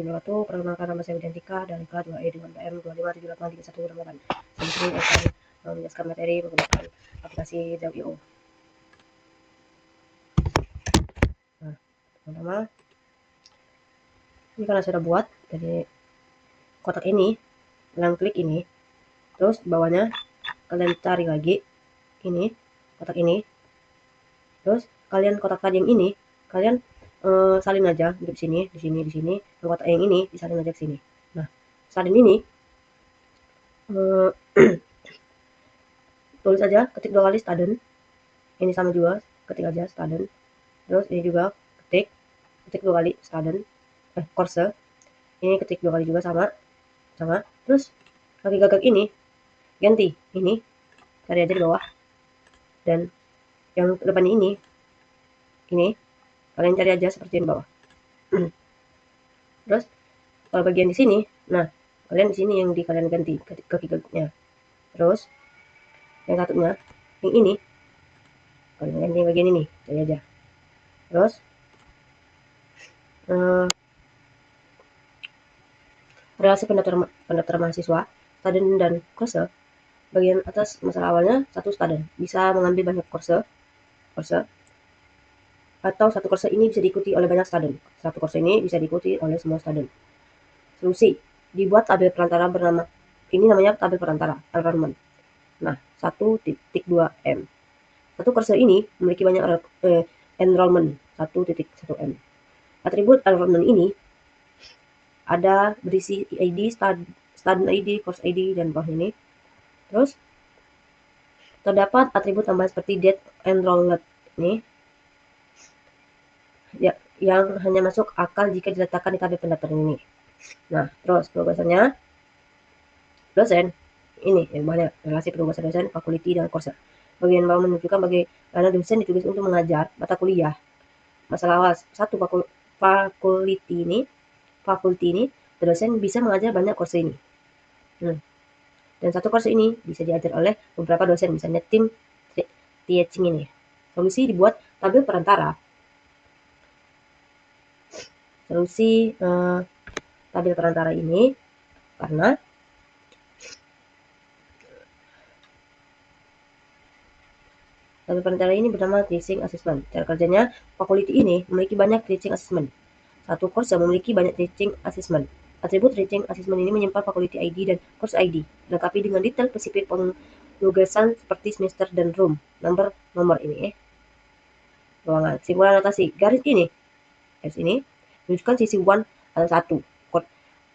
warahmatullahi wabarakatuh. Perkenalkan, nama saya Widantika dari kelas 2E dengan PM 25783168. Saya sering akan menjelaskan materi menggunakan aplikasi Zao.io. Nah, pertama, ini karena sudah buat, jadi kotak ini, kalian klik ini, terus bawahnya kalian cari lagi ini, kotak ini, terus kalian kotak tadi yang ini, kalian salin aja di sini, di sini, dan kotak yang ini disalin aja ke sini. Nah, salin ini tulis aja, ketik 2 kali student, ini sama juga, ketik aja student, terus ini juga ketik 2 kali student, course, ini ketik 2 kali juga sama, terus kaki gagak ini ganti, ini cari aja di bawah, dan yang depannya ini kalian cari aja seperti di bawah. Terus kalau bagian di sini, nah kalian di sini yang kalian ganti kaki gagaknya. Terus yang satunya, yang ini kalian ganti bagian ini, cari aja. Terus relasi pendaftar mahasiswa, student dan course. Bagian atas masalah awalnya satu student bisa mengambil banyak course, atau satu course ini bisa diikuti oleh banyak student. Satu course ini bisa diikuti oleh semua student. Solusi, dibuat tabel perantara bernama, ini namanya tabel perantara, enrollment. Nah, 1.2M. Satu course ini memiliki banyak enrollment, 1.1M. Atribut enrollment ini ada berisi ID, student ID, course ID, dan bawah ini. Terus terdapat atribut tambahan seperti date enrolled ini ya, yang hanya masuk akal jika diletakkan di tabel pendaftaran ini. Nah, terus penugasannya dosen ini yang banyak relasi penugasan dosen, fakulti, dan course. Bagian bawah menunjukkan bagaimana dosen ditulis untuk mengajar mata kuliah. Masalah awal, satu fakulti ini dosen bisa mengajar banyak course ini. Dan satu course ini bisa diajar oleh beberapa dosen, misalnya tim teaching ini. Solusi dibuat tabel perantara. Solusi tabel perantara ini karena tabel perantara ini bernama teaching assessment. Cara kerjanya, fakulti ini memiliki banyak teaching assessment. Satu course memiliki banyak teaching assessment. Atribut teaching assessment ini menyimpan fakulti ID dan course ID, dilengkapi dengan detail spesifik penugasan seperti semester dan room nomor ini ruangan. Simbol anotasi garis ini menunjukkan sisi 1 atau 1.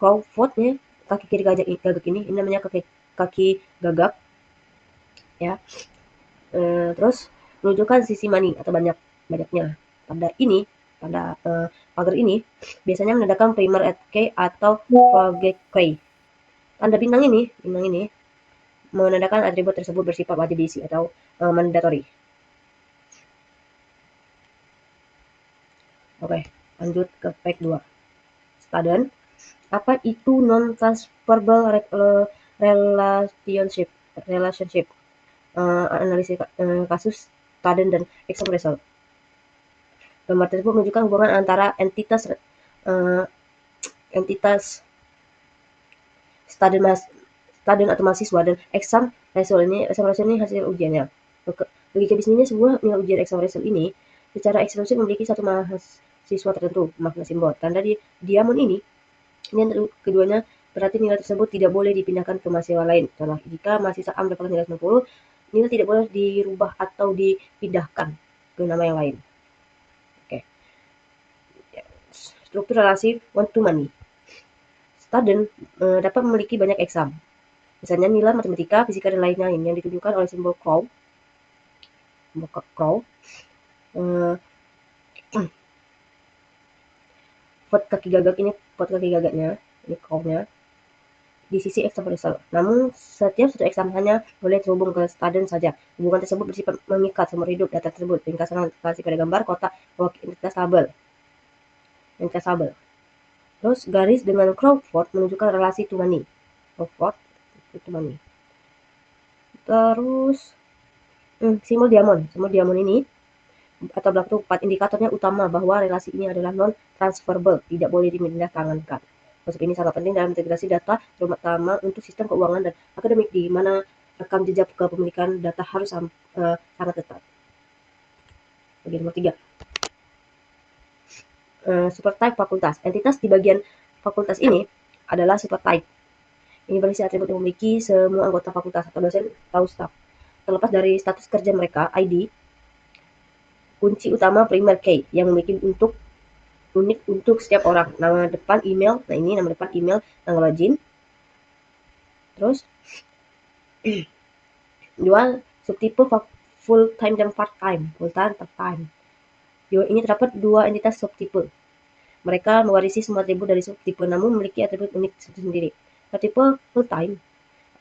Crowfoot-nya kaki kiri gagak ini namanya kaki gagak ya. Terus menunjukkan sisi money atau banyaknya. Pada pagar ini biasanya menandakan primer at key atau project key. Tanda bintang ini menandakan atribut tersebut bersifat wajib diisi atau mandatory. Oke, lanjut ke fact 2. Student, apa itu non-transferable relationship? Analisis kasus student dan exam result. Gambar tersebut menunjukkan hubungan antara entitas student atau mahasiswa dan exam result ini hasil ujiannya. Logika bisnisnya sebuah nilai ujian exam result ini secara eksklusif memiliki satu mahasiswa tertentu, makna simbol. Tanda di diamond ini keduanya berarti nilai tersebut tidak boleh dipindahkan ke mahasiswa lain. Contoh, jika mahasiswa A mendapatkan nilai 90, nilai tidak boleh dirubah atau dipindahkan ke nama yang lain. Oke. Struktur relasi one to many. Student dapat memiliki banyak exam. Misalnya nilai matematika, fisika, dan lain-lain yang ditunjukkan oleh simbol crow. Pot kaki gagaknya, ini crownya, di sisi exam result. Namun setiap satu exam hanya boleh terhubung ke student saja. Hubungan tersebut bersifat mengikat seumur hidup data tersebut. Ringkasan relasi pada gambar kotak entitas tabel. Terus garis dengan Crawford menunjukkan relasi to money. Terus simbol diamond ini atau belakang 4 indikatornya utama bahwa relasi ini adalah non transferable, tidak boleh dipindahkangan. Konsep ini sangat penting dalam integrasi data, terutama untuk sistem keuangan dan akademik, di mana rekam jejak kepemilikan data harus sangat ketat. Bagian nomor 3. Supertype fakultas. Entitas di bagian fakultas ini adalah supertype. Ini berisi atribut yang memiliki semua anggota fakultas atau dosen atau staf. Terlepas dari status kerja mereka, ID, kunci utama primer key yang memiliki unik untuk setiap orang. Nama depan email, nah ini nama depan email, tanggal login. Terus jual subtipe full time dan part time, ini terdapat dua entitas subtipe. Mereka mewarisi semua atribut dari subtipe, namun memiliki atribut unik sendiri. Subtipe full time,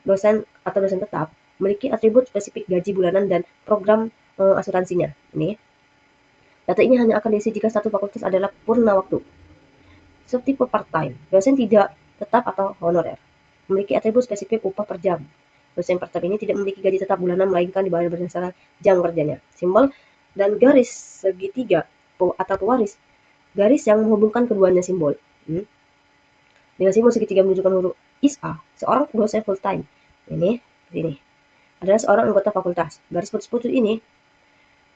dosen atau dosen tetap, memiliki atribut spesifik gaji bulanan dan program asuransinya. Ini data ini hanya akan diisi jika satu fakultas adalah purna waktu. Subtipe part time, dosen tidak tetap atau honorer, memiliki atribut spesifik upah per jam. Dosen part time ini tidak memiliki gaji tetap bulanan, melainkan dibayar berdasarkan jam kerjanya. Simbol dan garis segitiga atau pewaris, garis yang menghubungkan keduanya simbol. Dengan simbol segitiga menunjukkan huruf ISA, seorang dosen full time. Ini adalah seorang anggota fakultas. Garis putus-putus ini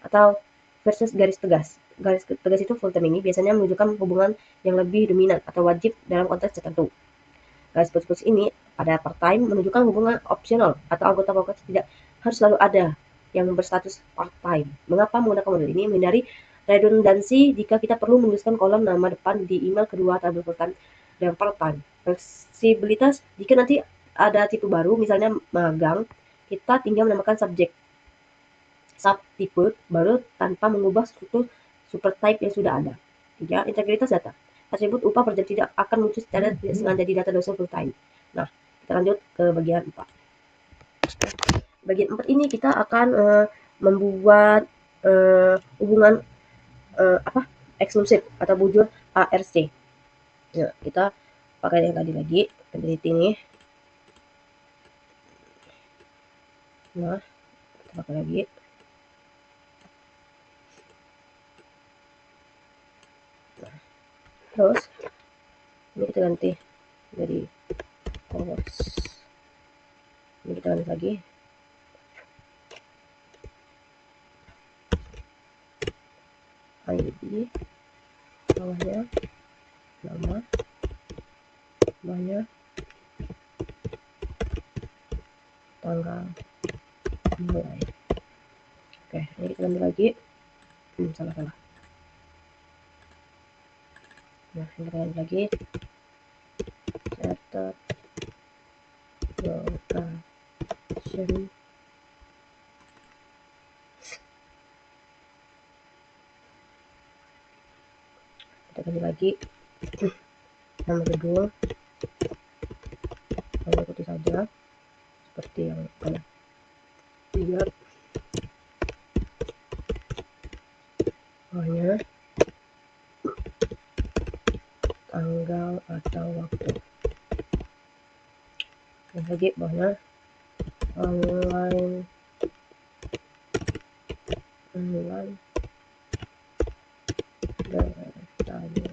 atau versus garis tegas. Garis tegas itu full time ini biasanya menunjukkan hubungan yang lebih dominan atau wajib dalam konteks tertentu. Garis putus-putus ini pada part time menunjukkan hubungan opsional atau anggota fakultas tidak harus selalu ada yang berstatus part time. Mengapa menggunakan model ini? Menghindari redundansi jika kita perlu menuliskan kolom nama depan di email kedua tabel full time dan part time. Fleksibilitas jika nanti ada tipe baru, misalnya magang, kita tinggal menambahkan subtipe baru tanpa mengubah struktur supertype yang sudah ada. 3. Integritas data. Atribut upah per jam tidak akan muncul secara tidak sengaja di data dosen full time. Nah, kita lanjut ke bagian 4. Bagian 4 ini kita akan membuat hubungan eksklusif atau bujur ARC. Ya, kita pakai yang tadi lagi, peneliti ini. Nah, kita pakai lagi. Nah, terus ini kita ganti jadi course. Ini kita ganti lagi. ID, bawahnya nama, bawahnya tanggal mulai. Oke, ini kita ganti lagi. Salah. Nah, ini kita ganti lagi. Catat location. Kita ganti lagi. Nama gedung ikuti saja seperti yang ada. 3. Bawahnya tanggal atau waktu. Dan lagi bawahnya online bertanya.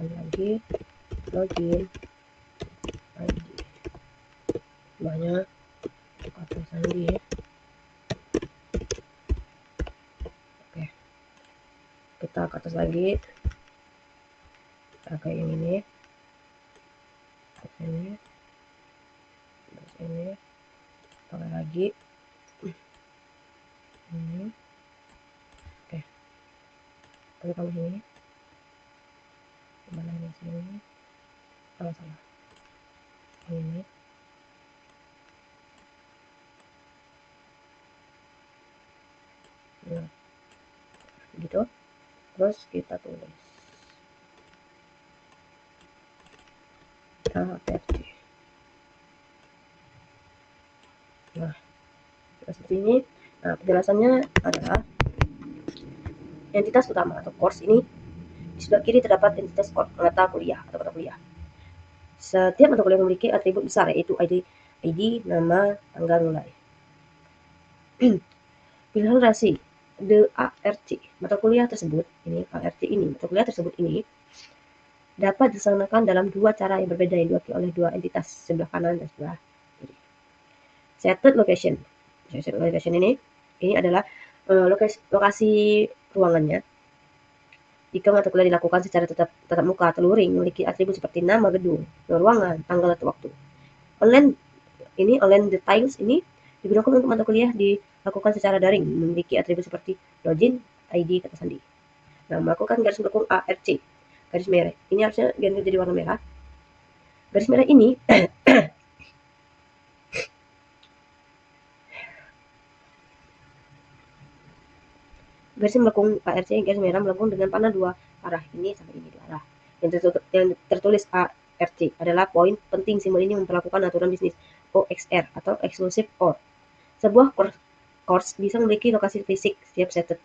Lagi login ID, bawahnya kata sandi. Oke, kita ke atas lagi, pakai yang ini, ini, pakai lagi ini. Oke, tapi kalau ini mana ini sini, salah ini. Nah, gitu. Terus kita tulis ART. Nah, seperti ini. Nah, penjelasannya adalah entitas utama atau course ini di sebelah kiri terdapat entitas mata kuliah atau mata kuliah. Setiap mata kuliah memiliki atribut besar, yaitu ID, nama, tanggal mulai. Pilihan rasi. the ARC mata kuliah tersebut ini dapat dilaksanakan dalam dua cara yang berbeda yang diwakili oleh dua entitas sebelah kanan dan sebelah kiri. Setted location. Setted location ini adalah lokasi ruangannya. Jika mata kuliah dilakukan secara tatap muka atau luring memiliki atribut seperti nama gedung, ruangan, tanggal atau waktu. Online details ini digunakan untuk mata kuliah dilakukan secara daring memiliki atribut seperti login, ID, kata sandi. Nah, melakukan garis mendukung ARC, garis merah. Ini harusnya ganti jadi warna merah. Garis merah ini garis melengkung ARC, garis merah melengkung dengan panah dua arah, ini sampai ini dua arah. Yang tertulis ARC adalah poin penting. Simbol ini memperlakukan aturan bisnis OXR atau Exclusive OR. Sebuah course bisa memiliki lokasi fisik setiap setted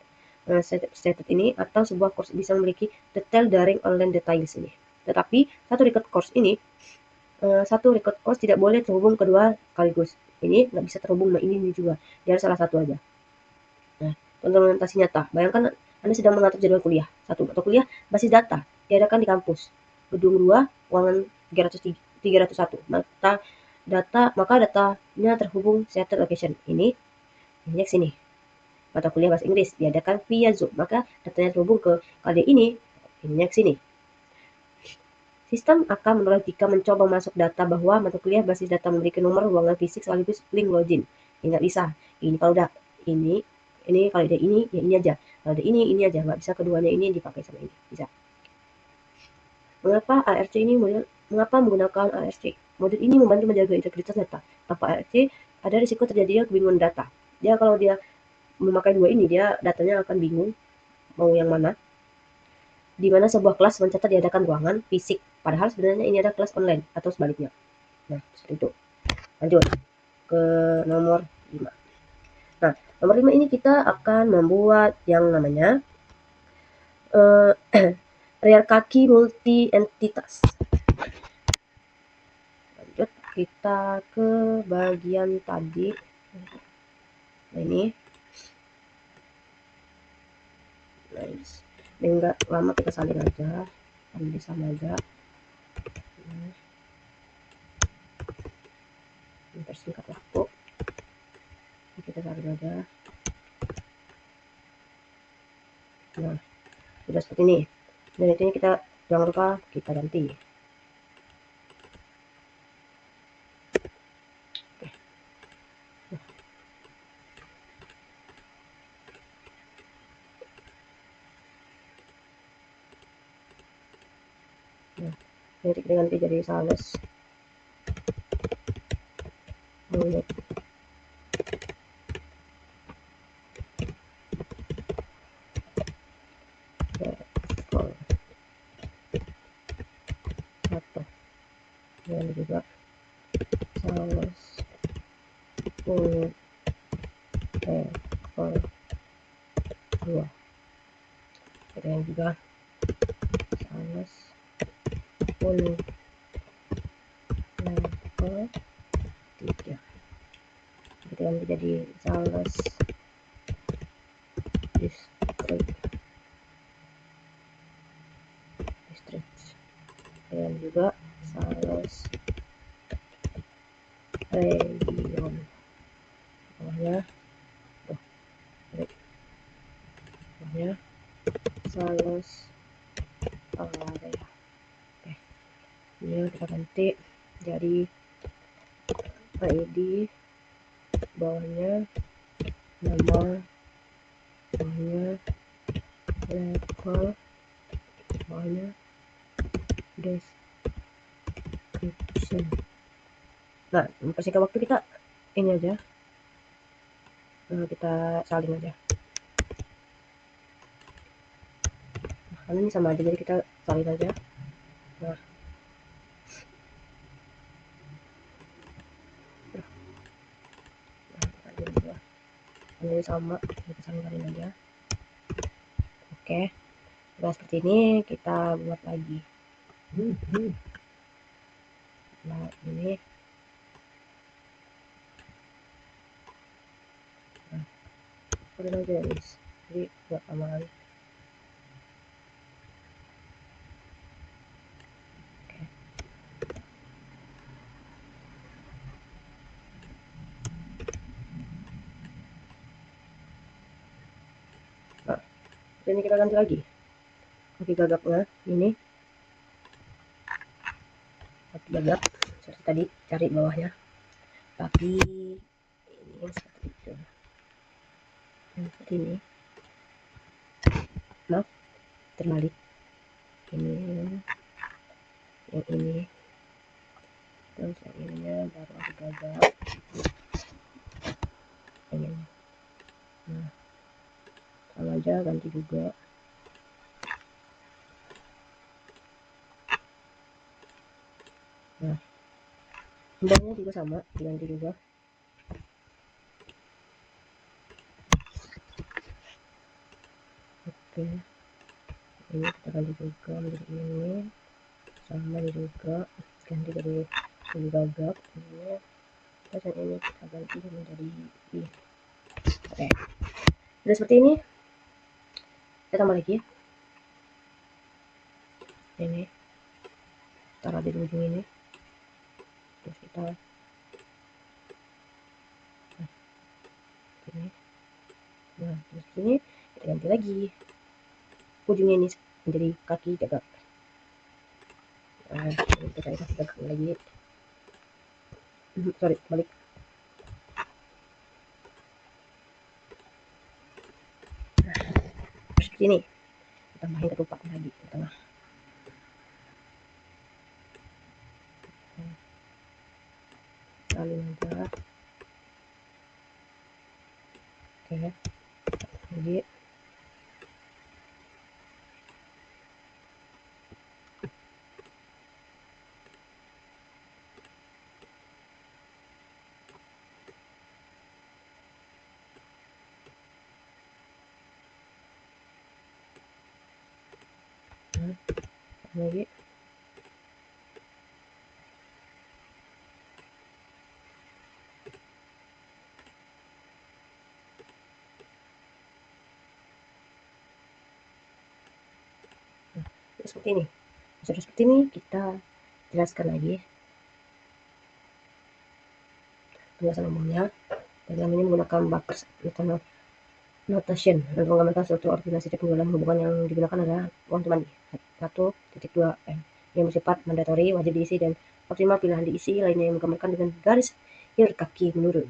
ini, atau sebuah course bisa memiliki detail daring online details ini. Tetapi satu record course tidak boleh terhubung kedua sekaligus. Ini nggak bisa terhubung sama ini juga. Dia harus salah satu aja. Nah, contoh implementasi nyata. Bayangkan Anda sedang mengatur jadwal kuliah. Satu mata kuliah basis data diadakan di kampus. Gedung 2, ruangan 301. Maka datanya terhubung setted location. Ini sini. Mata kuliah bahasa Inggris diadakan via Zoom. Maka datanya terhubung ke KD ini sini. Sistem akan menolak jika mencoba masuk data bahwa mata kuliah basis data memiliki nomor ruangan fisik sekaligus link login. Ini nggak bisa. Ini kalau udah ini kalau udah ini ya ini aja. Kalau udah ini aja. Nggak bisa keduanya ini dipakai sama ini. Bisa. Mengapa menggunakan ARC? Modul ini membantu menjaga integritas data. Tanpa ARC ada risiko terjadinya kebingungan data. Dia kalau dia memakai dua ini, dia datanya akan bingung mau yang mana. Di mana sebuah kelas mencatat diadakan ruangan fisik, padahal sebenarnya ini ada kelas online atau sebaliknya. Nah, seperti itu. Lanjut ke nomor 5. Nah, nomor 5 ini kita akan membuat yang namanya hierarki multi entitas. Lanjut kita ke bagian tadi. Nah, ini nice. Enggak lama, kita salin aja, ambil sama aja. Persingkat waktu, kita salin aja. Nah, sudah seperti ini. Dan itu kita jangan lupa kita ganti. Nah, jadi kita ganti jadi sales unit. Satu. Dan juga sales unit level 2. Kemudian juga sales unit level 3. Kita ganti jadi sales district. Dan juga sales region. Bawahnya sales area. Oke, ini kita ganti jadi ID, bawahnya nama, bawahnya level, bawahnya description. Nah, mempersingkat waktu kita ini aja, kita salin aja. Nah, karena ini sama aja, jadi kita salin aja. Nah, ini sama, kita salin aja. Oke, nah seperti ini kita buat lagi. Nah, ini udah aja guys. jadi nggak aman. Oke. Nah, ini kita ganti lagi kaki gagaknya ini, kaki gagak seperti tadi, cari bawahnya, tapi ini seperti itu, seperti ini. Maaf, terbalik. Ini yang ini, terus yang ininya baru aku gagak ini. Nah, sama aja ganti juga. Nah, simbolnya juga sama, diganti juga. Oke, ini kita ganti juga menjadi ini, sama juga ganti dari segi gagak ini, terus yang ini kita ganti menjadi ini. Oke, udah seperti ini. Kita tambah lagi ini, taruh di ujung ini, terus kita ini, nah terus ini kita ganti lagi ujungnya ini menjadi kaki gagak. Nah, ini kita kasih gagak lagi. Sorry, balik. Nah, seperti ini. Tambahin ketupat lagi di tengah. Salin aja. Oke, lagi. Nah, lagi. Seperti ini. Sudah seperti ini, kita jelaskan lagi penjelasan umumnya. Dalam ini menggunakan Bakers notation untuk menggambarkan suatu organisasi penjualan. Hubungan yang digunakan adalah one to many 1.2 M yang bersifat mandatori, wajib diisi, dan optimal pilihan diisi lainnya yang menggambarkan dengan garis hierarki menurun.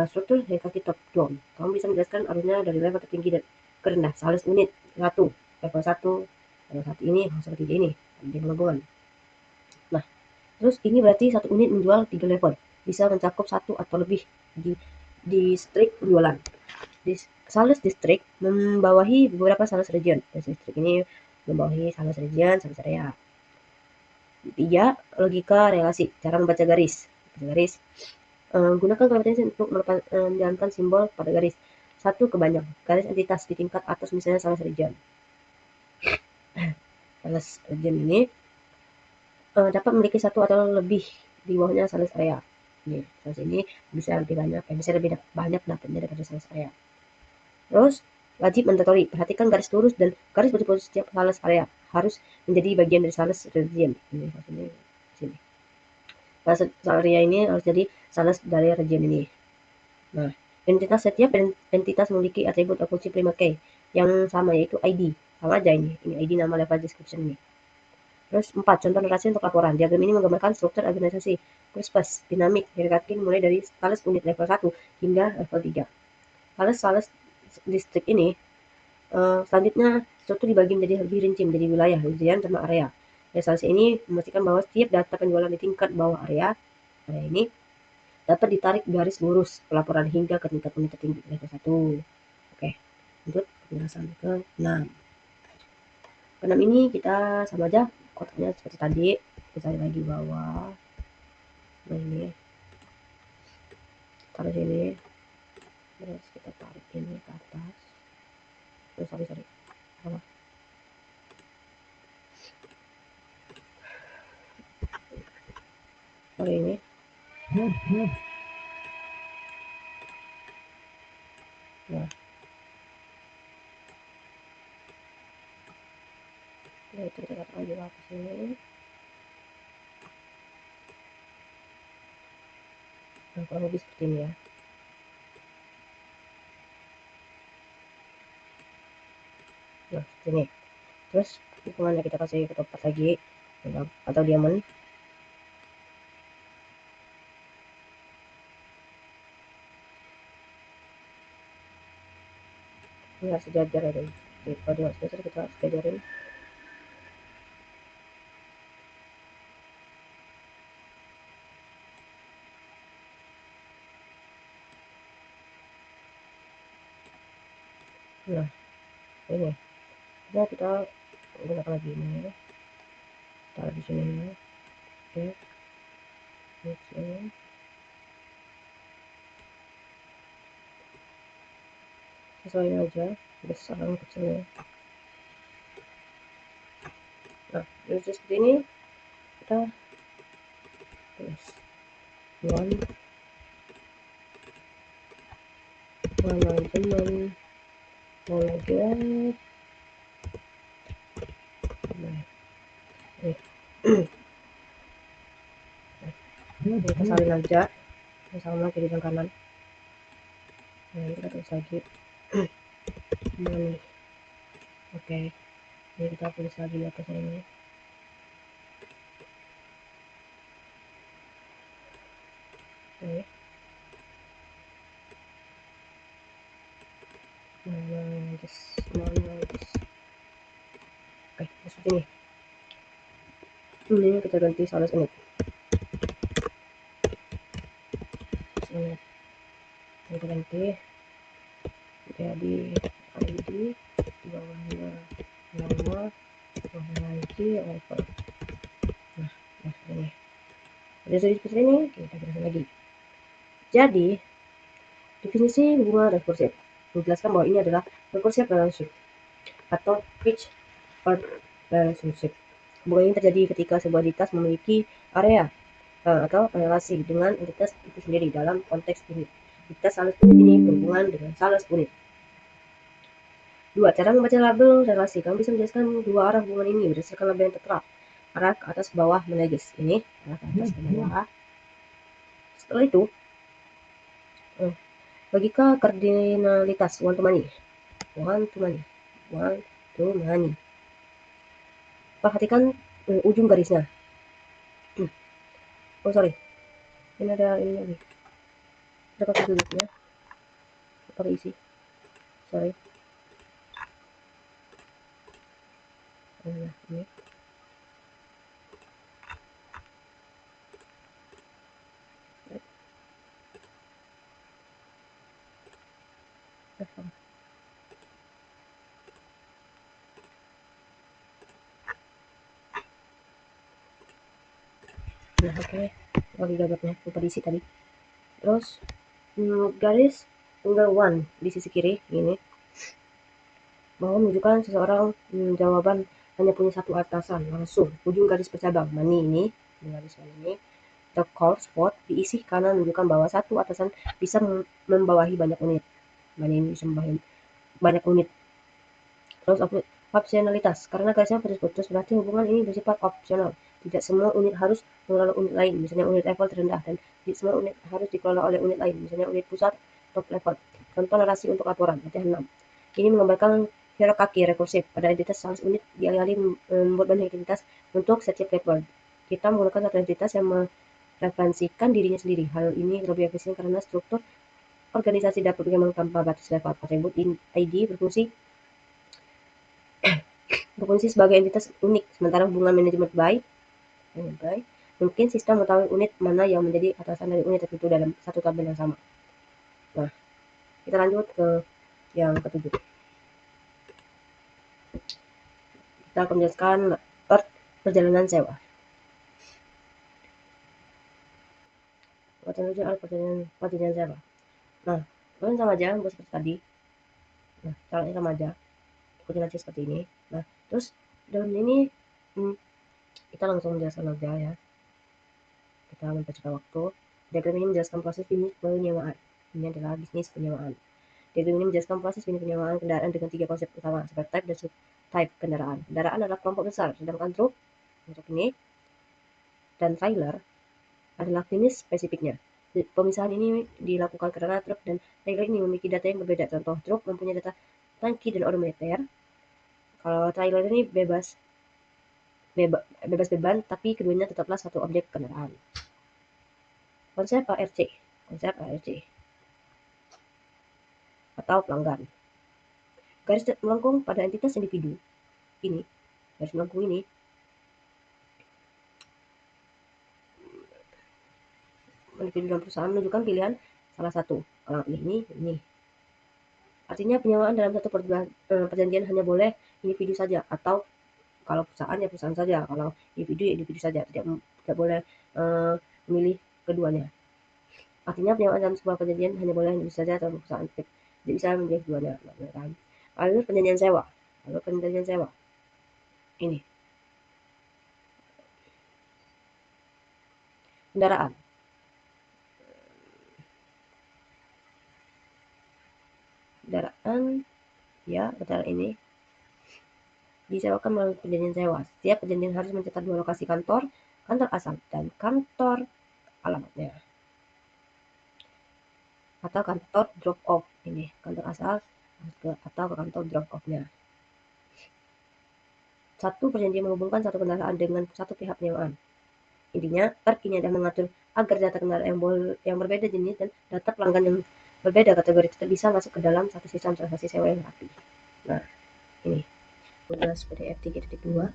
Struktur hierarki top down. Kamu bisa menjelaskan arusnya dari level tertinggi dan ke rendah. Sales unit 1, level 1, level 1 ini seperti ini di gelembungan. Nah, terus ini berarti satu unit menjual 3 level, bisa mencakup satu atau lebih di distrik penjualan. Sales district membawahi beberapa sales region. Distrik ini membawahi sales region, sales area. 3. Logika relasi, cara membaca garis. Garis. Gunakan kompetensi untuk menjalankan simbol pada garis. 1 ke banyak. Garis entitas di tingkat atas misalnya sales region. Sales region ini dapat memiliki satu atau lebih di bawahnya sales area. Ini, sales ini bisa lebih banyak, bisa lebih banyak dapatnya daripada sales area. Terus wajib mandatori, perhatikan garis lurus dan garis putih-putih setiap sales area harus menjadi bagian dari sales region. Ini sini. Sales area ini harus jadi sales dari region ini. Nah, setiap entitas memiliki atribut atau kunci prima key yang sama, yaitu ID. Sama aja ini ID, nama, level, description ini. Terus 4. Contoh narasi untuk laporan. Diagram ini menggambarkan struktur organisasi Crispus, dinamik, hierarki mulai dari sales unit level 1 hingga level 3. Sales distrik ini selanjutnya struktur dibagi menjadi lebih rinci menjadi wilayah, region, sama area. Sales ini memastikan bahwa setiap data penjualan di tingkat bawah area ini dapat ditarik garis lurus pelaporan hingga ke tingkat unit tertinggi level 1. Oke, lanjut penjelasan ke-6. Ke-6 ini kita sama aja kotaknya seperti tadi, kita lagi bawah. Nah ini taruh sini, terus kita tarik ini ke atas. Sorry salah. Sorry ini. Nah, ke sini. Nah, kurang lebih seperti ini ya. Nah, seperti ini. Terus dukungannya kita kasih ketupat lagi atau diamond. Nggak sejajar ya, jadi kalau dia sejajar kita sejajarin. Nah, ini nah kita gunakan lagi ini, taruh di sini ya. Oke, di sini sesuaiin aja besar dan kecilnya. Nah, dari seperti ini kita tulis manajemen kita salin aja sama kiri dan kanan. Nah, ini kita tulis lagi money. Oke, ini kita tulis lagi di atasnya ini. Oke, oke, seperti ini. Ini kita ganti sales unit. Kita ganti jadi ID, di bawahnya nama, di bawahnya ID, level. Nah, ini udah jadi seperti ini. Kita jelasin lagi. Jadi definisi hubungan rekursif menjelaskan bahwa ini adalah recursive relationship atau pitch or relationship. Hubungan ini terjadi ketika sebuah entitas memiliki area atau relasi dengan entitas itu sendiri dalam konteks ini. Entitas sales unit ini berhubungan dengan sales unit. 2. Cara membaca label relasi. Kamu bisa menjelaskan dua arah hubungan ini berdasarkan label yang tertera. Arah ke atas, bawah, menages. Ini arah ke atas ke bawah. Setelah itu, logika kardinalitas one to many. Perhatikan ujung garisnya. Oh sorry, ini ada ini lagi. Ada kata tulisnya. Pakai isi. Sorry. Ini. Nah, oke. Lagi gagapnya lupa diisi tadi. Terus garis tunggal one di sisi kiri ini bahwa menunjukkan seseorang jawaban hanya punya satu atasan langsung. Ujung garis bercabang money ini, garis ini. The course vote diisi karena menunjukkan bahwa satu atasan bisa membawahi banyak unit. Money ini bisa membawahi banyak unit. Terus opsionalitas, karena garisnya putus-putus berarti hubungan ini bersifat opsional. Tidak semua unit harus mengelola unit lain, misalnya unit level terendah, dan tidak semua unit harus dikelola oleh unit lain, misalnya unit pusat top level. Contoh narasi untuk laporan, latihan 6. Ini menggambarkan hierarki rekursif. Pada entitas sales unit dialih-alih membuat banyak entitas untuk setiap level. Kita menggunakan satu entitas yang mereferensikan dirinya sendiri. Hal ini lebih efisien karena struktur organisasi dapat berkembang tanpa batas level. Atribut ID berfungsi sebagai entitas unik, sementara hubungan manajemen by mungkin sistem mengetahui unit mana yang menjadi atasan dari unit tertentu dalam satu tabel yang sama. Nah, kita lanjut ke yang ketujuh. Kita akan menjelaskan perjalanan sewa. Perjalanan sewa. Nah, kalian sama aja, buat seperti tadi. Nah, caranya sama aja. Ikutin aja seperti ini. Nah, terus dalam ini kita langsung menjelaskan aja ya. Kita mempercepat waktu. Diagram ini menjelaskan proses bisnis penyewaan. Ini adalah bisnis penyewaan. Diagram ini menjelaskan proses bisnis penyewaan kendaraan dengan 3 konsep utama, seperti type dan subtype kendaraan. Kendaraan adalah kelompok besar, sedangkan truk Untuk ini dan trailer adalah finish spesifiknya. Pemisahan ini dilakukan karena truk dan trailer ini memiliki data yang berbeda. Contoh, truk mempunyai data tangki dan odometer. Kalau trailer ini bebas beban, tapi keduanya tetaplah satu objek kendaraan. Konsep ARC atau pelanggan. Garis melengkung pada entitas individu ini, garis melengkung ini individu dalam perusahaan menunjukkan pilihan salah satu. Kalau ini. Artinya penyewaan dalam satu perjanjian hanya boleh individu saja, atau kalau perusahaan ya perusahaan saja, kalau individu ya individu saja, tidak boleh memilih keduanya. Artinya penyewaan dalam sebuah perjanjian hanya boleh individu saja atau perusahaan, tidak bisa memilih keduanya. Kan? Lalu perjanjian sewa. Ini kendaraan. Ya, kendaraan ini disewakan melalui perjanjian sewa. Setiap perjanjian harus mencatat 2 lokasi kantor asal dan kantor alamatnya, atau kantor drop off. Ini kantor asal atau kantor drop off-nya. Satu perjanjian menghubungkan satu kendaraan dengan satu pihak penyewaan. Intinya, TERK ini adalah mengatur agar data kendaraan yang berbeda jenis dan data pelanggan yang berbeda kategori tetap bisa masuk ke dalam satu sistem transaksi sewa yang rapi. Nah, ini tugas PDF 3.2.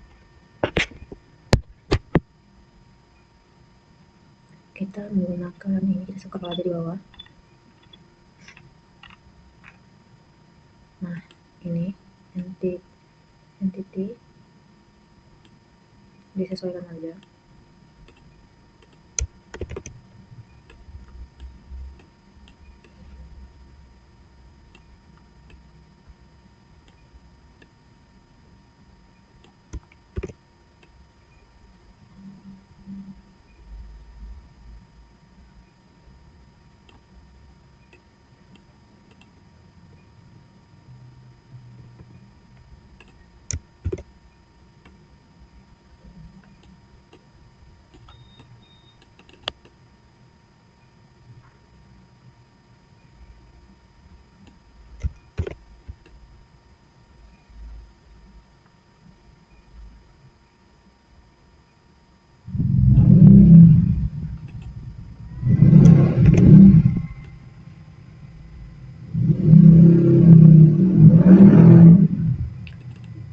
Kita menggunakan ini, kita scroll aja di bawah. Nah, ini entity disesuaikan aja.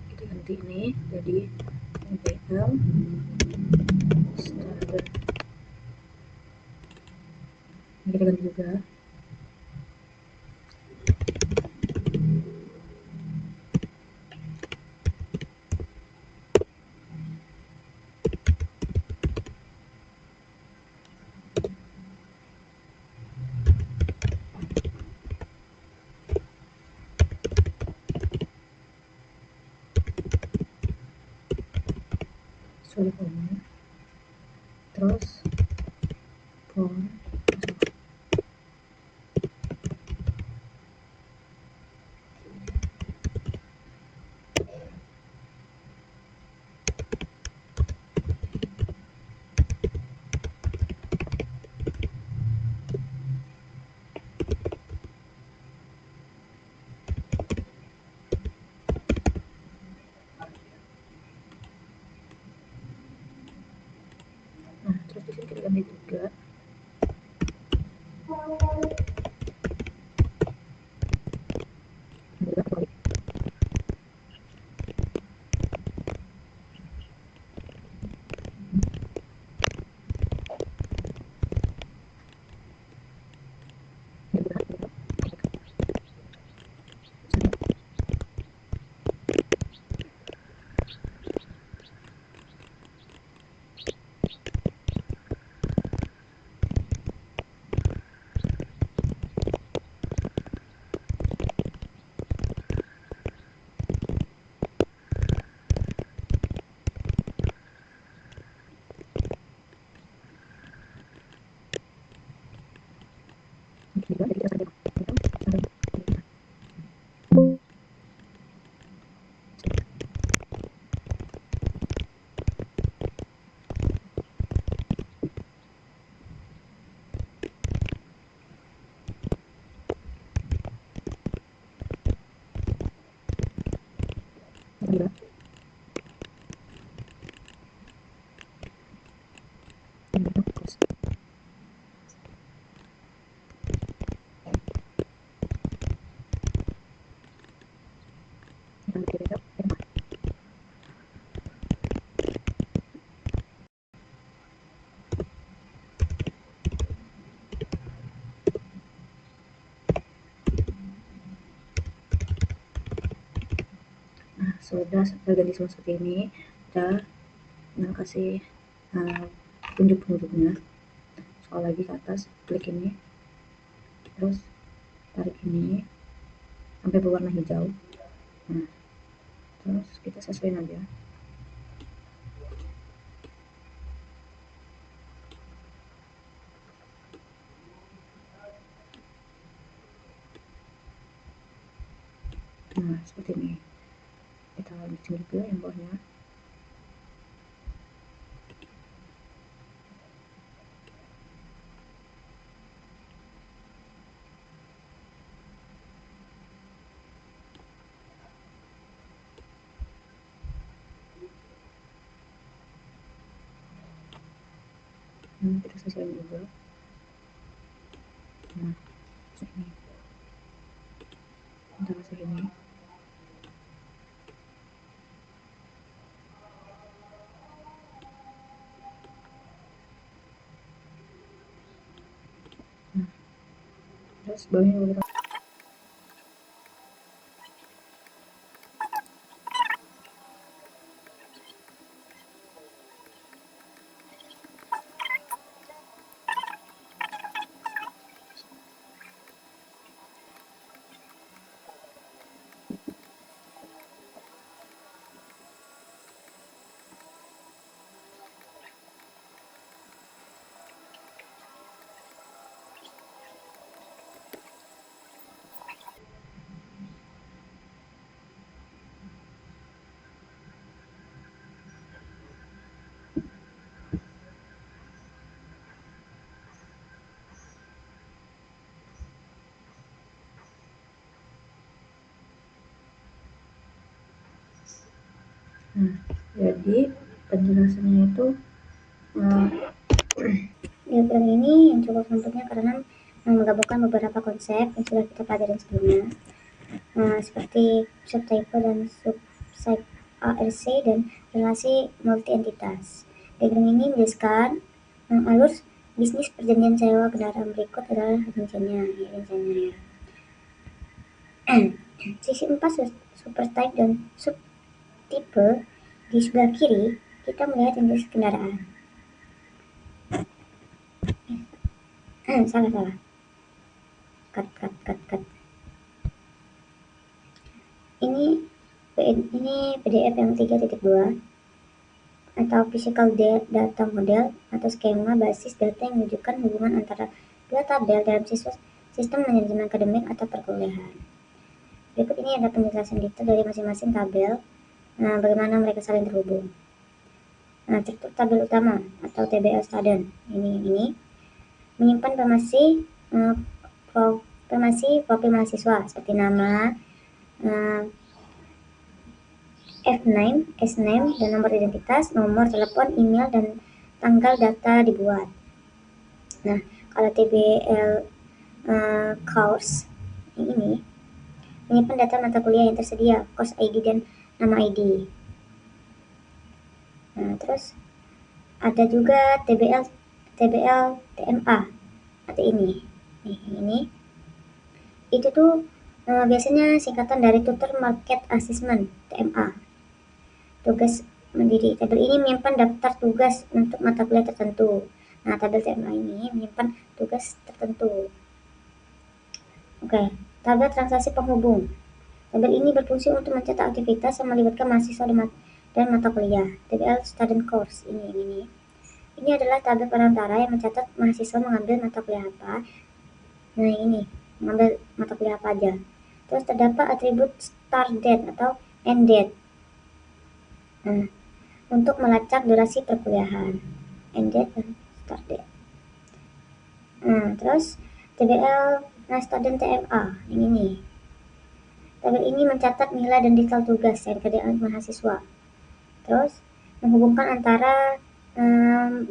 Kita ganti ini jadi MPL standar. Ini kita ganti juga. Sulitnya terus form terus di sini kita ganti juga. sudah ganti semua seperti ini. Udah kasih penunjuk-penunjuknya. Scroll lagi ke atas, klik ini, terus tarik ini sampai berwarna hijau. Nah, terus kita sesuaiin aja. Nah, seperti ini. Kita lanjutin juga yang bawahnya. Kita sesuaiin juga. Nah, ini kita kasih ini. Nah, terus bawahnya boleh Nah, jadi penjelasannya itu diagram ini yang cukup bentuknya karena menggabungkan beberapa konsep yang sudah kita pelajari sebelumnya, seperti subtype dan subset ARC dan relasi multi entitas. Diagram ini menjelaskan alur bisnis perjanjian sewa kendaraan. Berikut adalah rinciannya ya. Sisi 4 supertype dan subtipe. Di sebelah kiri kita melihat jenis kendaraan. Salah. Cut. Ini PDF yang 3.2 atau physical data model atau skema basis data yang menunjukkan hubungan antara dua tabel dalam sistem manajemen akademik atau perkuliahan. Berikut ini ada penjelasan detail dari masing-masing tabel, bagaimana mereka saling terhubung. Struktur tabel utama atau TBL student ini menyimpan informasi profil mahasiswa seperti nama, F-name, S-name, dan nomor identitas, nomor telepon, email, dan tanggal data dibuat. Nah, kalau TBL course ini menyimpan data mata kuliah yang tersedia, course ID dan nama ID. Nah, terus ada juga TBL TMA atau ini itu tuh biasanya singkatan dari Tutor Market Assessment TMA. Tugas mandiri. Tabel ini menyimpan daftar tugas untuk mata kuliah tertentu. Nah, tabel TMA ini menyimpan tugas tertentu. Oke, tabel transaksi penghubung. Tabel ini berfungsi untuk mencatat aktivitas yang melibatkan mahasiswa dan mata kuliah. TBL Student Course ini. Ini adalah tabel perantara yang mencatat mahasiswa mengambil mata kuliah apa. Nah, ini mengambil mata kuliah apa aja. Terus terdapat atribut start date atau end date. Nah, untuk melacak durasi perkuliahan, end date dan start date. Terus TBL student TMA ini. Tabel ini mencatat nilai dan detail tugas yang dikerjakan mahasiswa. Terus menghubungkan antara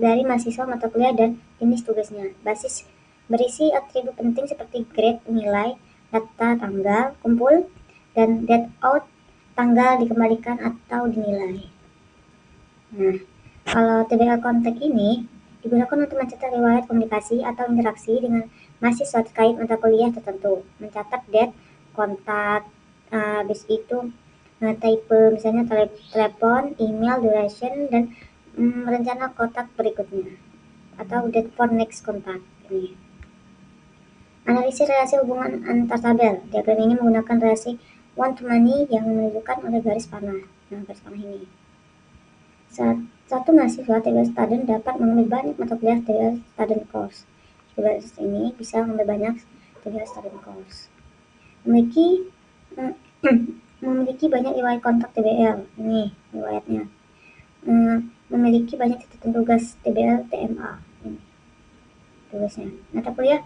dari mahasiswa mata kuliah dan jenis tugasnya. Basis berisi atribut penting seperti grade, nilai, data, tanggal, kumpul, dan date out, tanggal dikembalikan atau dinilai. Nah, kalau TBL kontak ini digunakan untuk mencatat riwayat komunikasi atau interaksi dengan mahasiswa terkait mata kuliah tertentu, mencatat date, kontak, habis itu type misalnya telepon, email, duration, dan rencana kotak berikutnya atau date for next contact ini. Analisis relasi hubungan antar tabel. Diagram ini menggunakan relasi one to many yang menunjukkan oleh garis panah. Nah, garis panah ini. Satu mahasiswa TBL student dapat mengambil banyak mata kuliah TBL student course. TBL ini bisa mengambil banyak TBL student course. Memiliki banyak riwayat kontak TBL. Ini riwayatnya. Memiliki banyak catatan tugas TBL TMA. Ini tugasnya. Mata kuliah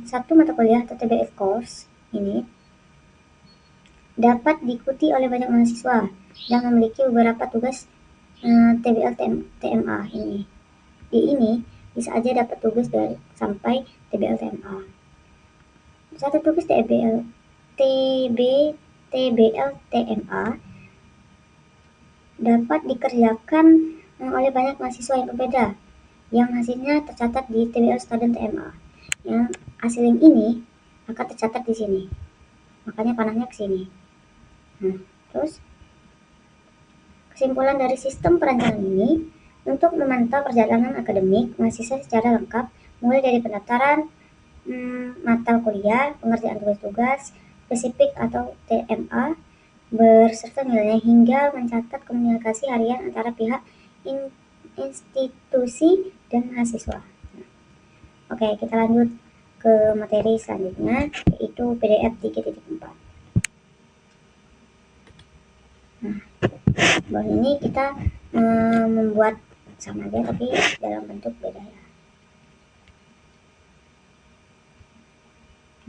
satu mata kuliah atau TBF course ini dapat diikuti oleh banyak mahasiswa dan memiliki beberapa tugas TBL TMA ini. Di ini bisa aja dapat tugas dari sampai TBL TMA. Satu tugas TBL TMA dapat dikerjakan oleh banyak mahasiswa yang berbeda yang hasilnya tercatat di TBL student TMA. Yang hasil yang ini akan tercatat di sini. Makanya panahnya ke sini. Nah, terus kesimpulan dari sistem perencanaan ini untuk memantau perjalanan akademik mahasiswa secara lengkap, mulai dari pendaftaran, mata kuliah, pengerjaan tugas-tugas, spesifik atau TMA, beserta nilainya hingga mencatat komunikasi harian antara pihak institusi dan mahasiswa. Oke, kita lanjut ke materi selanjutnya, yaitu PDF 3.4. Nah, bawah ini kita membuat sama aja tapi dalam bentuk beda ya.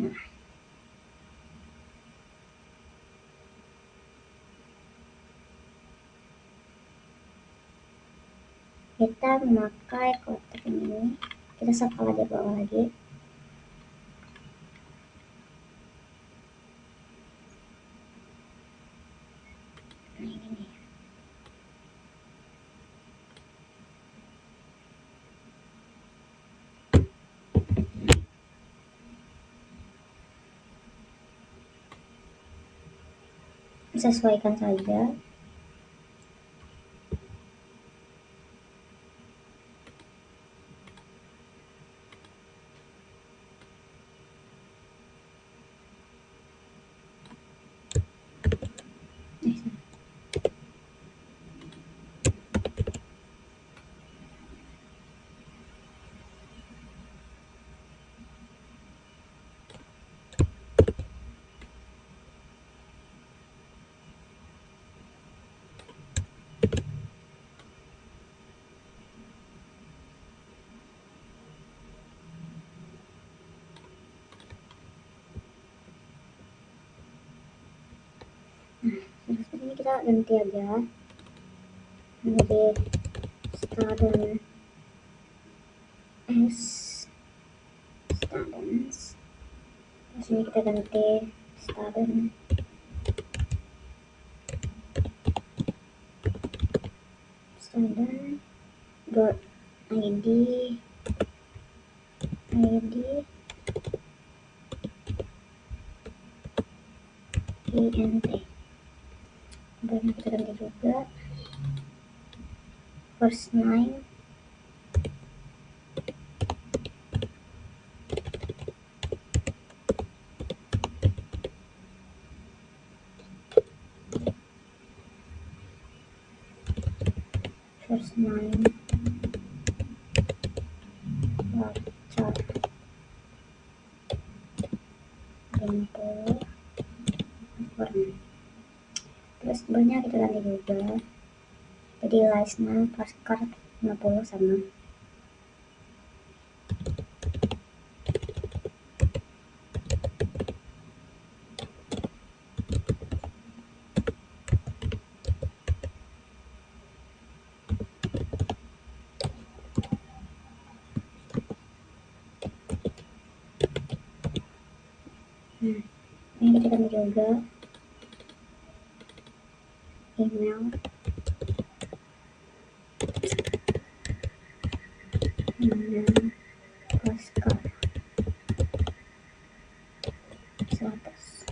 Nah, kita memakai kotak ini, kita skala di bawah lagi. Nah, ini nih. Sesuaikan saja. Seperti ini kita ganti aja menjadi student students. Terus ini kita ganti student dot id int. Kemudian kita ganti juga first name voucher info form. Terus sebenarnya kita ganti juga jadi license passcard 50 sama. Ini kita ganti juga email postcard 100.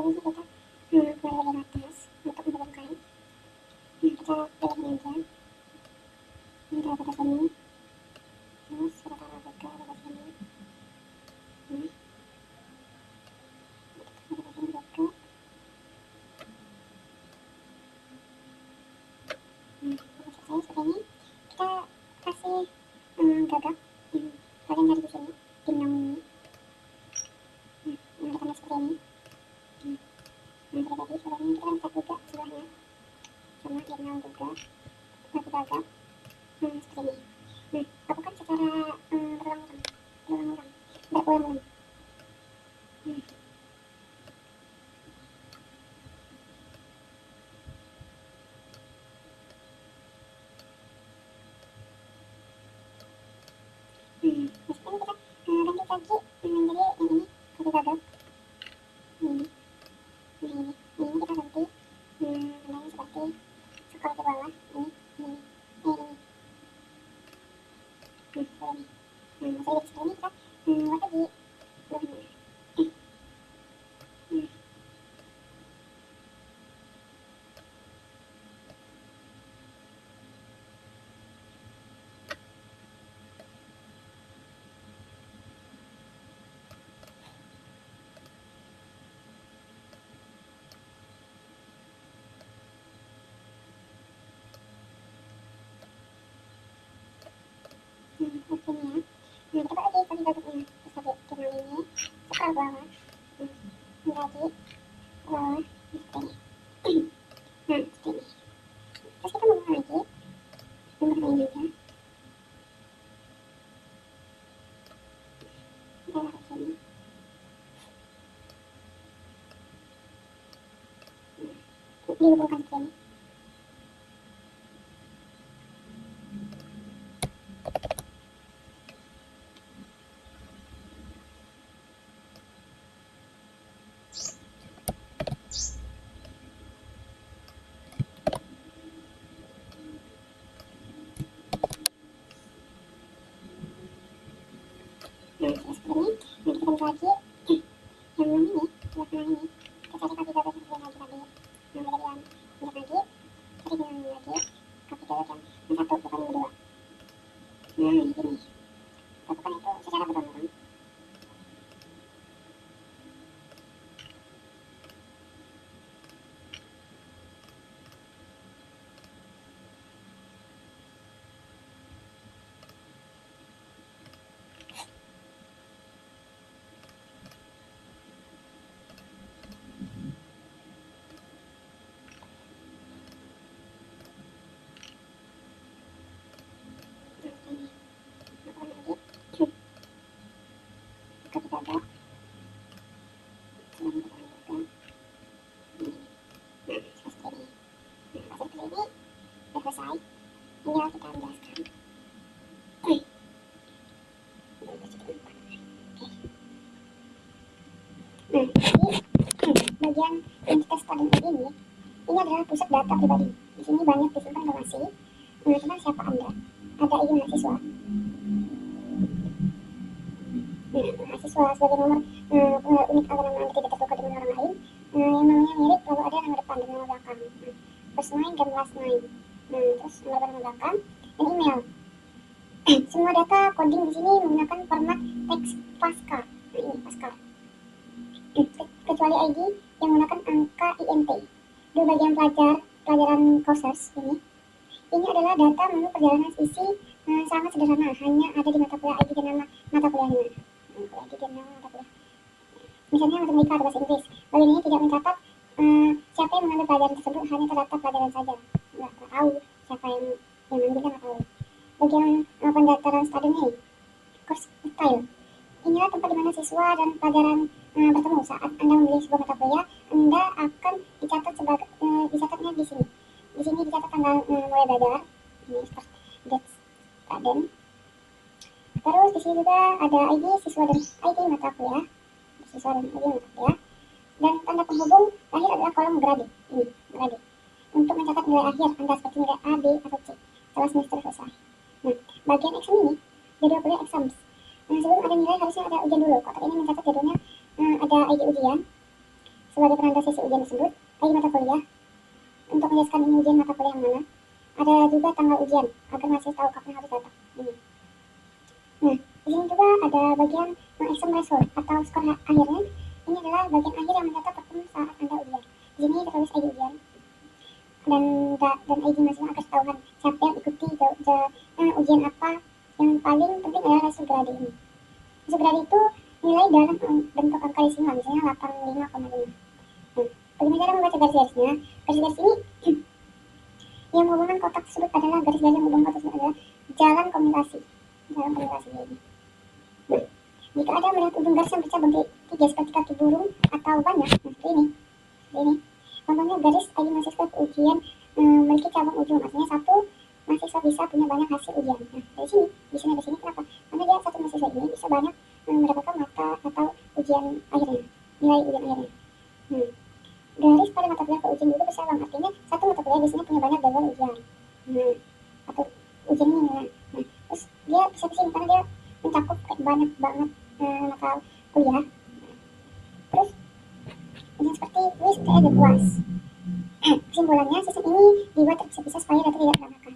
ini kita mulai bagian atas untuk menghubungkan. Kita pilih ini aja. Ini taruh ke sini. Terus kita taruh juga di sini. Nah, kita taruh sini juga. Selesai seperti ini. Kita kasih gagak kalian cari di sini di naung ini. Kita tambah seperti ini. Sudah jadi sebenarnya kita kan cat juga sebelahnya sama di naung juga lagi gagak seperti ini. Lakukan secara berulang-ulang berulang-ulang. Sekarang kita ganti kaki menjadi yang ini kaki gagak ini. Ini kita ganti namanya seperti skor di bawah ini seperti ini. Masih di sini kita buat lagi bawahnya. Seperti ini ya. Kita buat lagi kaki gagaknya. Terus lagi kita ini skor bawah lagi bawah seperti ini. Seperti ini. Terus kita mau lagi membahas ini aja. Kita taruh sini. Dihubungkan seperti ini. Seperti ini. Kita bisa lagi yang ini sebelah kanan ini. Kita cari kaki gagak seperti yang lagi tadi. Beda lagi cari yang lagi kaki gagak yang satu bukan yang kedua. Ini gini. Lakukan itu secara berulang-ulang. Kaki gagak seperti ini. Seperti ini. Sudah selesai. Tinggal kita menjelaskan. Bagian entitas stadium ini adalah pusat data pribadi. Di sini banyak disimpan informasi tentang siapa Anda. Ada ID mahasiswa. Mahasiswa sebagai nomor pengenalan unik agar nama Anda tidak tertukar dengan orang lain. Yang namanya mirip lalu ada nama depan dan nama belakang. First name dan last name. Terus nomor nama belakang dan email. Semua data coding di sini menggunakan format teks Pascal. Ini Pascal. Kecuali ID yang menggunakan angka INT. Di bagian pelajaran courses ini adalah data menu perjalanan isi sangat sederhana, hanya ada di mata kuliah ID dan nama mata kuliahnya. ID dan nama mata kuliah. Misalnya matematika atau bahasa Inggris. Bagian ini tidak mencatat siapa yang mengambil pelajaran tersebut, hanya terdaftar pelajaran saja. Nggak tahu siapa yang mengambil, nggak tahu. Bagian pendaftaran study course style. Inilah tempat di mana siswa dan pelajaran bertemu. Saat Anda memilih sebuah mata kuliah, Anda akan dicatatnya di sini. Di sini dicatat tanggal mulai belajar. Ini start date student. Terus di sini juga ada ID siswa dan ID mata kuliah. Siswa dan ID mata kuliah. Dan tanda penghubung terakhir adalah kolom grade. Ini grade. Untuk mencatat nilai akhir Anda seperti nilai A, B, atau C setelah semester selesai. Nah, bagian exam ini jadwal kuliah exams. Sebelum ada nilai harusnya ada ujian dulu. Kotak ini mencatat jadwalnya ada ID ujian. Sebagai sebagai penanda sesi ujian tersebut, ID mata kuliah. Untuk menjelaskan ini ujian mata kuliah yang mana, ada juga tanggal ujian agar mahasiswa tahu kapan harus datang. Ini. Nah, di sini juga ada bagian exam result atau skor akhirnya. Ini adalah bagian akhir yang mencatat performa saat Anda ujian. Di sini tertulis ID ujian dan ID mahasiswa agar ketahuan siapa yang ikuti ujian apa. Yang paling penting adalah result grade ini. Result grade itu nilai dalam bentuk angka desimal, misalnya 85,5. Nah, bagaimana cara membaca garis-garisnya? Garis-garis ini yang menghubungkan kotak tersebut adalah garis-garis yang menghubungkan kotak tersebut adalah jalan komunikasi. Jalan komunikasi ini. Nah, jika ada melihat ujung garis yang bercabang tiga seperti kaki burung atau banyak, nah seperti ini. Contohnya garis ID mahasiswa ke ujian memiliki cabang ujung, artinya satu mahasiswa bisa punya banyak hasil ujian. Nah, dari sini, di sini kenapa? Karena dia satu mahasiswa ini bisa banyak mendapatkan mata atau ujian akhirnya, nilai ujian akhirnya. Nah, garis pada mata kuliah ke ujian juga bersambang, artinya satu mata kuliah biasanya punya banyak jadwal ujian. Nah, atau ujian ini. Nah, terus dia bisa kesini karena dia mencakup banyak banget mata kuliah. Terus ujian seperti quiz, UTS, dan UAS. Kesimpulannya, sistem ini dibuat terpisah-pisah supaya data tidak berantakan.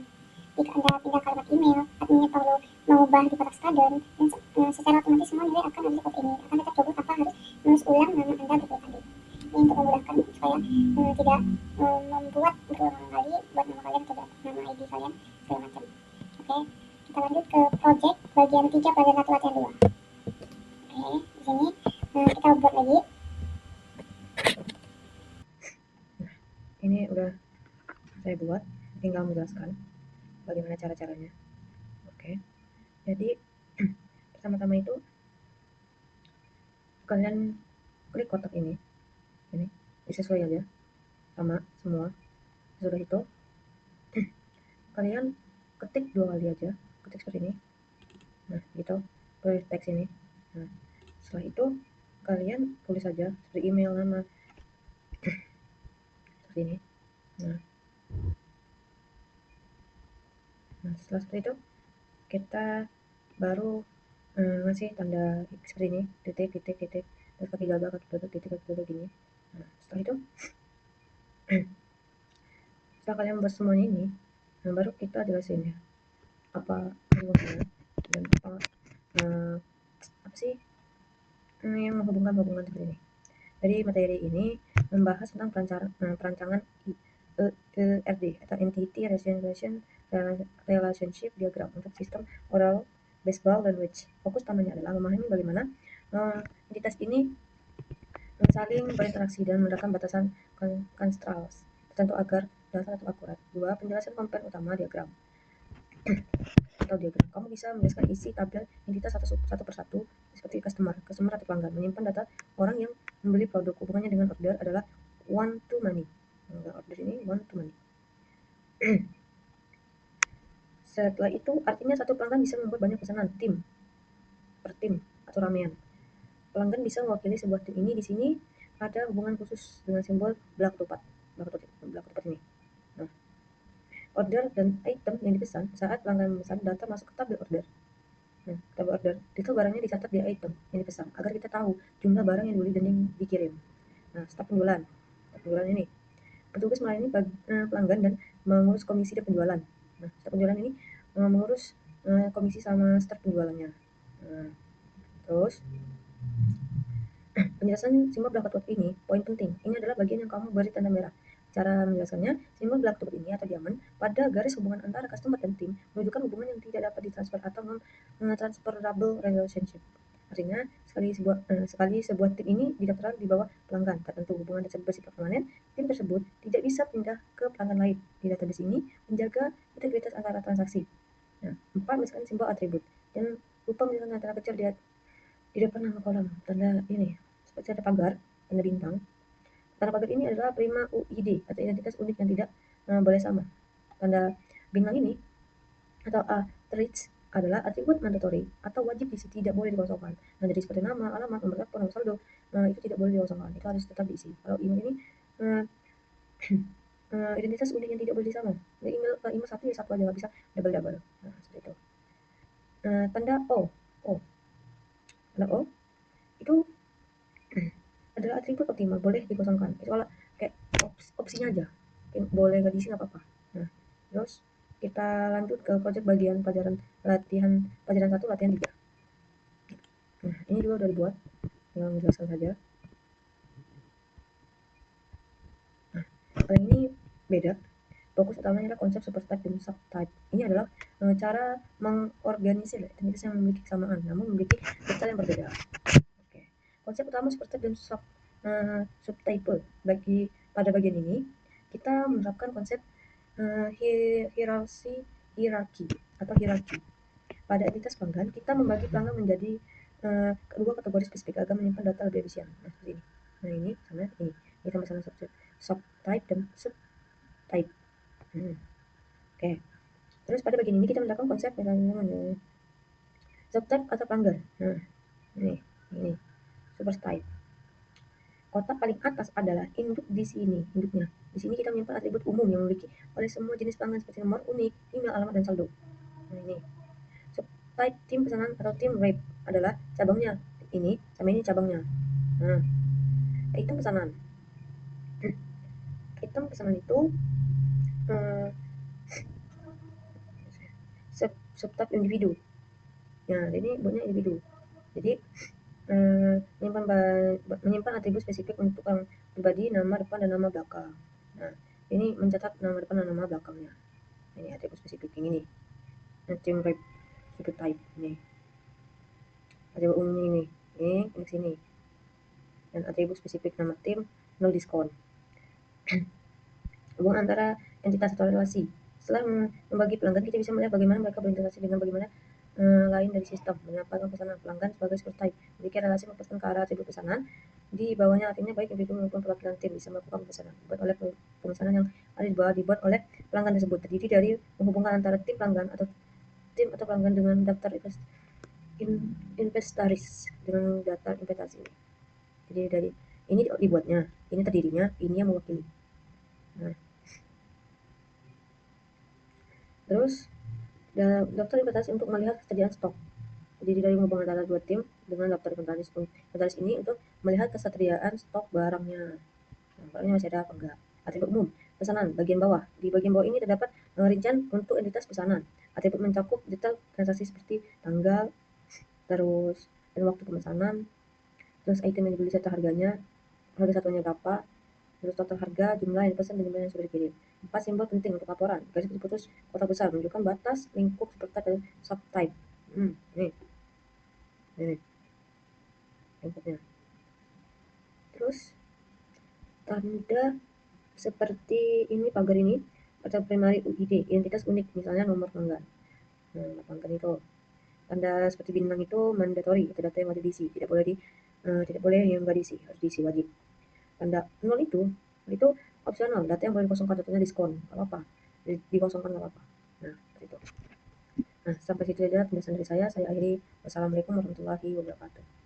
Jika Anda pindah kalimat email, adminnya perlu mengubah di kotak skadon, dan secara otomatis semua nilai akan ada di kotak ini. Akan tetap coba tanpa harus menulis ulang nama Anda berkali-kali. Ini untuk memudahkan supaya tidak membuat berulang kali buat nama kalian atau nama ID kalian segala macam. Oke, kita lanjut ke project bagian 3 pelajaran 1 latihan 2. Oke, di sini kita buat lagi. Ini udah saya buat, tinggal menjelaskan bagaimana cara-caranya. Oke, jadi pertama-tama itu kalian klik kotak ini disesuai aja sama semua. Sudah itu kalian ketik 2 kali aja, ketik seperti ini. Nah, gitu, tulis teks ini. Nah, setelah itu kalian tulis aja seperti email, nama, seperti ini. Nah, setelah seperti itu kita baru ngasih tanda seperti ini, titik, terus kaki gagal, titik gini. Nah, setelah itu setelah kalian membuat semuanya ini, baru kita jelasin ya apa hubungannya dan apa sih yang menghubungkan seperti ini. Jadi materi ini membahas tentang perancangan ERD atau Entity Relationship Diagram untuk sistem oral baseball language. Fokus utamanya adalah memahami bagaimana entitas ini saling berinteraksi dan menetapkan batasan constraints tertentu agar data tetap akurat. 2. Penjelasan komponen utama diagram. Kamu bisa menjelaskan isi tabel entitas satu persatu seperti customer atau pelanggan. Menyimpan data orang yang membeli produk. Hubungannya dengan order adalah one to many. Order ini one to many. Setelah itu artinya satu pelanggan bisa membuat banyak pesanan per tim atau ramean. Pelanggan bisa mewakili sebuah tim ini. Di sini ada hubungan khusus dengan simbol belak ketupat ini. Nah, order dan item yang dipesan saat pelanggan memesan, data masuk ke tabel order. Nah, tabel order itu barangnya dicatat di item yang dipesan agar kita tahu jumlah barang yang dibeli dan yang dikirim. Nah, staf penjualan ini petugas melayani pelanggan dan mengurus komisi dan penjualan. Nah, staf penjualan ini mengurus komisi sama staf penjualannya. Nah, terus penjelasan simbol belak ketupat ini poin penting. Ini adalah bagian yang kamu beri tanda merah. Cara menjelaskannya, simbol belak ketupat ini atau diamond pada garis hubungan antara customer dan tim menunjukkan hubungan yang tidak dapat ditransfer atau non-transferable relationship. Artinya, sekali sebuah tim ini didaftarkan di bawah pelanggan tertentu, hubungan tersebut bersifat permanen, tim tersebut tidak bisa pindah ke pelanggan lain. Di database ini menjaga integritas antara transaksi. Nah, 4. Misalkan simbol atribut. Dan lupa misalkan tanda kecil di depan nama kolom, tanda ini seperti ada pagar, tanda bintang. Tanda pagar ini adalah prima UID atau identitas unik yang tidak boleh sama. Tanda bintang ini atau attributes adalah atribut mandatory atau wajib diisi, tidak boleh dikosongkan. Nah, jadi seperti nama, alamat, nomor telepon, nomor saldo, itu tidak boleh dikosongkan, itu harus tetap diisi. Kalau email ini identitas unik yang tidak boleh disama. Jadi email satu ya satu aja, nggak bisa double. Nah, seperti itu. Tanda O itu adalah atribut optimal, boleh dikosongkan. Itu kalau kayak opsinya aja, boleh nggak diisi nggak apa-apa. Nah, terus kita lanjut ke project bagian pelajaran latihan pelajaran 1 latihan 3. Nah, ini juga udah dibuat, tinggal menjelaskan saja. Nah, kalau ini beda. Fokus utamanya adalah konsep supertype dan subtype. Ini adalah cara mengorganisir identitas yang memiliki kesamaan, namun memiliki detail yang berbeda. Oke. Konsep utama supertype dan subtype. Pada bagian ini, kita menerapkan konsep hierarki atau hierarki. Pada entitas pelanggan, kita membagi pelanggan menjadi kedua kategori spesifik agar menyimpan data lebih efisien. Nah, seperti ini. Nah, ini sama ini. Kita sama subtype dan subtype. Oke. Terus pada bagian ini kita menerapkan konsep subtype atau pelanggan. Nah, ini supertype. Kotak paling atas adalah induk di sini, induknya. Di sini kita menyimpan atribut umum yang memiliki oleh semua jenis pelanggan seperti nomor unik, email, alamat, dan saldo. Nah, ini. Subtype tim pesanan atau tim rep adalah cabangnya. Ini sama ini cabangnya. Nah, item pesanan. Item pesanan itu subtype individu. Nah, ini buatnya individu. Jadi menyimpan atribut spesifik untuk orang pribadi, nama depan dan nama belakang. Nah, ini mencatat nama depan dan nama belakangnya. Ini atribut spesifik yang ini. Tim rep subtype ini. Atribut umumnya ini ke sini. Dan atribut spesifik nama tim, no diskon. Hubungan antara entitas atau relasi. Setelah membagi pelanggan, kita bisa melihat bagaimana mereka berinteraksi dengan bagaimana lain dari sistem. Menyampaikan pesanan pelanggan sebagai supertype. Jika relasi melepaskan ke arah atribut pesanan, di bawahnya artinya baik individu maupun perwakilan tim bisa melakukan pemesanan. Dibuat oleh pemesanan yang ada di bawah dibuat oleh pelanggan tersebut, terdiri dari menghubungkan antara tim pelanggan atau tim atau pelanggan dengan daftar inventaris dengan data inventaris ini. Jadi dari ini dibuatnya, ini terdirinya, ini yang mewakili. Nah, terus daftar inventaris untuk melihat kesediaan stok. Jadi dari menghubungkan antara dua tim dengan daftar inventaris. Inventaris ini untuk melihat kesediaan stok barangnya. Nah, barangnya masih ada apa enggak. Atribut umum pesanan bagian bawah. Di bagian bawah ini terdapat rincian untuk entitas pesanan. Atribut mencakup detail transaksi seperti tanggal, terus dan waktu pemesanan, terus item yang dibeli serta harganya, harga satuannya berapa, terus total harga, jumlah yang dipesan dan jumlah yang sudah dikirim. 4 simbol penting untuk laporan. Garis putus kotak besar menunjukkan batas lingkup supertype dan subtype. Ini lingkupnya. Terus tanda seperti ini pagar ini atau primary UID, identitas unik, misalnya nomor pelanggan. Nah, pelanggan itu tanda seperti bintang itu mandatory, itu data yang wajib diisi, tidak boleh yang nggak diisi, harus diisi wajib. Tanda 0 itu opsional, data yang boleh dikosongkan, contohnya diskon, nggak apa-apa, dikosongkan nggak apa-apa. Nah, itu. Nah, sampai situ saja penjelasan dari saya akhiri. Wassalamualaikum warahmatullahi wabarakatuh.